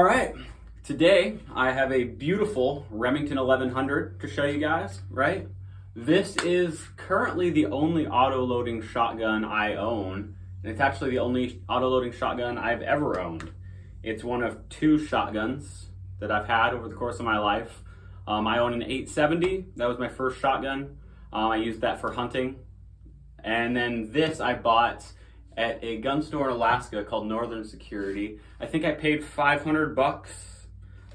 All right, today I have a beautiful Remington 1100 to show you guys, right? This is currently the only auto-loading shotgun I own, and it's actually the only auto-loading shotgun I've ever owned. It's one of two shotguns that I've had over the course of my life. I own an 870, that was my first shotgun. I used that for hunting. And then this I bought at a gun store in Alaska called Northern Security. I think I paid $500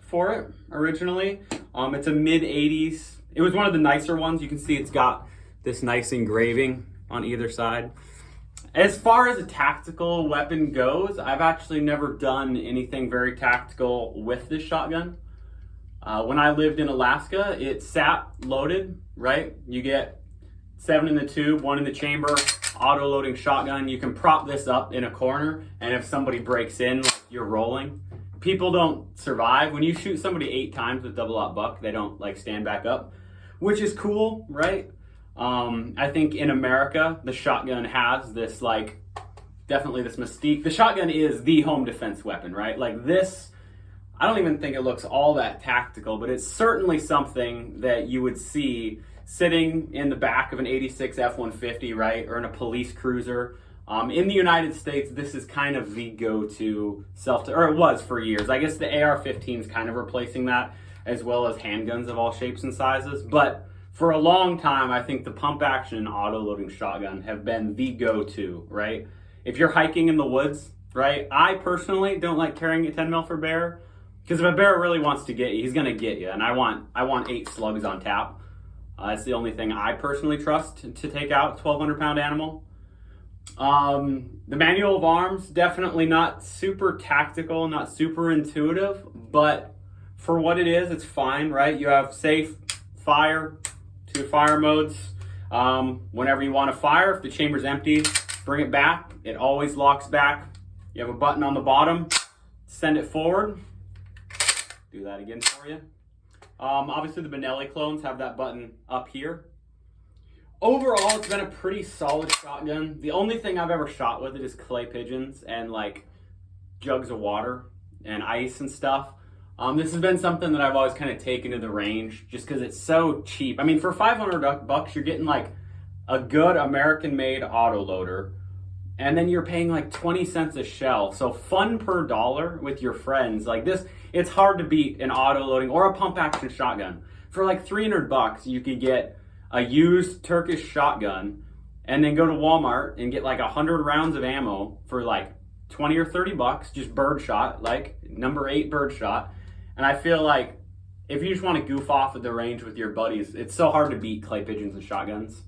for it originally. It's a mid-80s. It was one of the nicer ones. You can see it's got this nice engraving on either side. As far as a tactical weapon goes, I've actually never done anything very tactical with this shotgun. When I lived in Alaska, it sat loaded, right? You get 7 in the tube, 1 in the chamber, auto-loading shotgun. You can prop this up in a corner, and if somebody breaks in, like you're rolling. People don't survive. When you shoot somebody 8 times with double-aught buck, they don't like stand back up, which is cool, right? I think in America, the shotgun has this like, definitely this mystique. The shotgun is the home defense weapon, right? Like this, I don't even think it looks all that tactical, but it's certainly something that you would see sitting in the back of an 86 F-150, right? Or in a police cruiser. In the United States, this is kind of the go-to or it was for years. I guess the AR-15 is kind of replacing that, as well as handguns of all shapes and sizes. But for a long time, I think the pump action auto-loading shotgun have been the go-to, right? If you're hiking in the woods, right? I personally don't like carrying a 10 mil for bear, because if a bear really wants to get you, he's gonna get you. And I want 8 slugs on tap. That's the only thing I personally trust to take out a 1,200-pound animal. The manual of arms, definitely not super tactical, not super intuitive, but for what it is, it's fine, right? You have safe, fire, 2 fire modes. Whenever you want to fire, if the chamber's empty, bring it back. It always locks back. You have a button on the bottom, send it forward. Do that again for you. Obviously the Benelli clones have that button up here. Overall, it's been a pretty solid shotgun. The only thing I've ever shot with it is clay pigeons and like jugs of water and ice and stuff. This has been something that I've always kind of taken to the range just because it's so cheap. I mean, for $500 you're getting like a good American-made autoloader, and then you're paying like 20 cents a shell. So fun per dollar with your friends. Like this, it's hard to beat an auto-loading or a pump-action shotgun. For like $300, you could get a used Turkish shotgun and then go to Walmart and get like 100 rounds of ammo for like 20 or 30 bucks, just birdshot, like number 8 birdshot. And I feel like if you just want to goof off at the range with your buddies, it's so hard to beat clay pigeons and shotguns.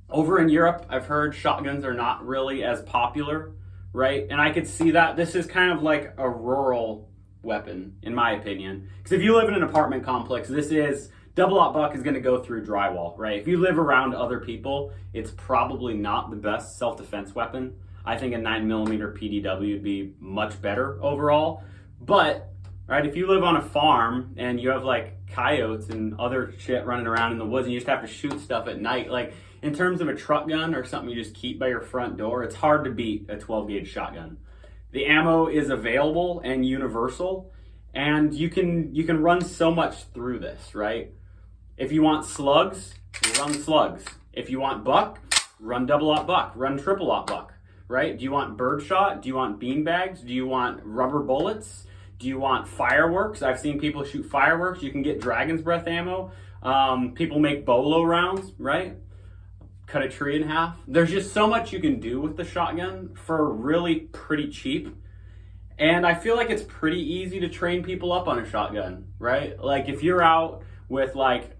Over in Europe, I've heard shotguns are not really as popular, right? And I could see that. This is kind of like a rural weapon, in my opinion. Because if you live in an apartment complex, this is, double-aught buck is going to go through drywall, right? If you live around other people, it's probably not the best self-defense weapon. I think a 9mm PDW would be much better overall. But, right, if you live on a farm and you have like coyotes and other shit running around in the woods and you just have to shoot stuff at night, like in terms of a truck gun or something you just keep by your front door, it's hard to beat a 12-gauge shotgun. The ammo is available and universal, and you can run so much through this, right? If you want slugs, run slugs. If you want buck, run double-aught buck, run triple-aught buck, right? Do you want birdshot? Do you want beanbags? Do you want rubber bullets? Do you want fireworks? I've seen people shoot fireworks. You can get dragon's breath ammo. People make bolo rounds, right? Cut a tree in half. There's just so much you can do with the shotgun for really pretty cheap. And I feel like it's pretty easy to train people up on a shotgun, right? Like if you're out with like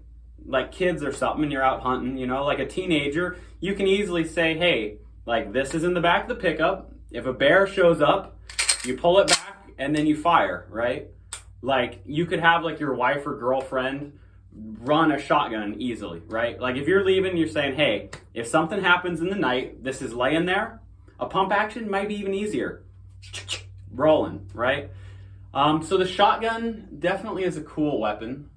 kids or something and you're out hunting, you know, like a teenager, you can easily say, hey, like this is in the back of the pickup. If a bear shows up, you pull it back and then you fire, right? Like you could have like your wife or girlfriend run a shotgun easily, right? Like if you're leaving, you're saying, hey, if something happens in the night, this is laying there. A pump action might be even easier. Rolling, right? So the shotgun definitely is a cool weapon.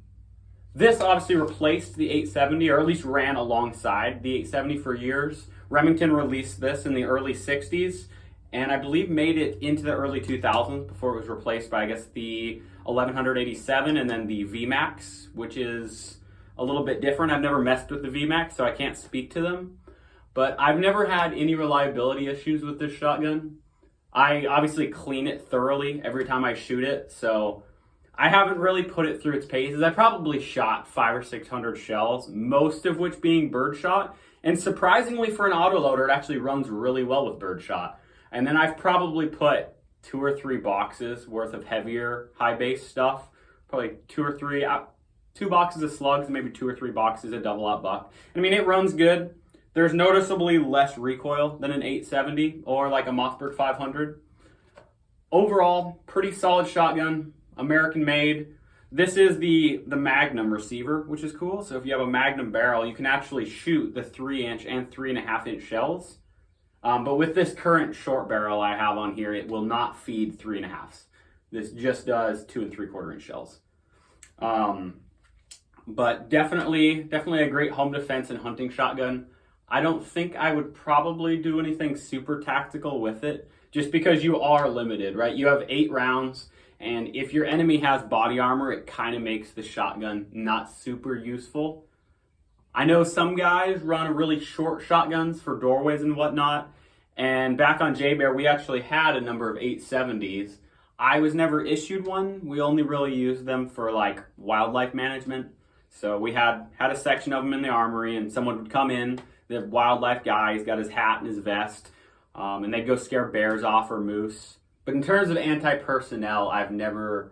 This obviously replaced the 870, or at least ran alongside the 870 for years. Remington released this in the early 60s, and I believe made it into the early 2000s before it was replaced by, I guess, the 1187 and then the VMAX, which is a little bit different. I've never messed with the VMAX, so I can't speak to them. But I've never had any reliability issues with this shotgun. I obviously clean it thoroughly every time I shoot it, so I haven't really put it through its paces. I probably shot 500 or 600 shells, most of which being birdshot. And surprisingly for an autoloader, it actually runs really well with birdshot. And then I've probably put 2 or 3 boxes worth of heavier high base stuff, probably 2 boxes of slugs, and maybe 2 or 3 boxes of double out buck. I mean, it runs good. There's noticeably less recoil than an 870 or like a Mossberg 500. Overall, pretty solid shotgun, American made. This is the Magnum receiver, which is cool. So if you have a Magnum barrel, you can actually shoot the 3-inch and 3.5-inch shells. But with this current short barrel I have on here, it will not feed 3.5s. This just does 2 3/4-inch shells. But definitely a great home defense and hunting shotgun. I don't think I would probably do anything super tactical with it, just because you are limited, right? You have 8 rounds, and if your enemy has body armor, it kind of makes the shotgun not super useful. I know some guys run really short shotguns for doorways and whatnot, and back on J-Bear, we actually had a number of 870s. I was never issued one. We only really used them for like wildlife management. So we had a section of them in the armory, and someone would come in, the wildlife guy, he's got his hat and his vest, and they'd go scare bears off or moose. But in terms of anti-personnel, I've never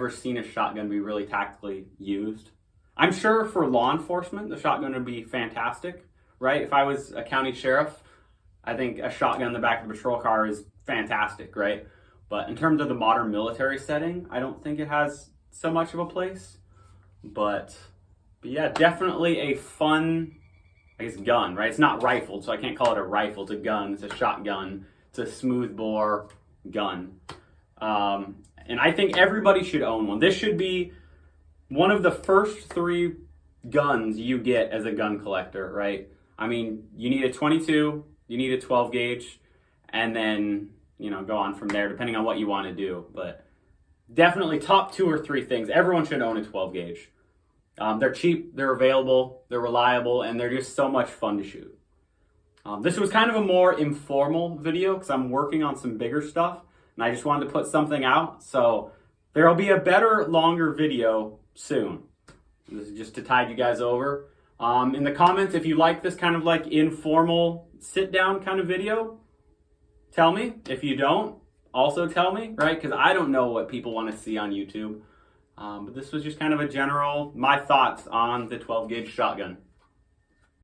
seen a shotgun be really tactically used. I'm sure for law enforcement, the shotgun would be fantastic, right? If I was a county sheriff, I think a shotgun in the back of the patrol car is fantastic, right? But in terms of the modern military setting, I don't think it has so much of a place. But yeah, definitely a fun, I guess, gun, right? It's not rifled, so I can't call it a rifle. It's a gun. It's a shotgun. It's a smooth bore gun. And I think everybody should own one. This should be one of the first 3 guns you get as a gun collector, right? I mean, you need a 22, you need a 12 gauge, and then, go on from there, depending on what you want to do. But definitely top 2 or 3 things. Everyone should own a 12 gauge. They're cheap, they're available, they're reliable, and they're just so much fun to shoot. This was kind of a more informal video because I'm working on some bigger stuff, and I just wanted to put something out. So there'll be a better, longer video soon. This is just to tide you guys over. In the comments, if you like this kind of like informal sit-down kind of video, tell me. If you don't, also tell me, right? Because I don't know what people want to see on YouTube. But this was just kind of my thoughts on the 12 gauge shotgun.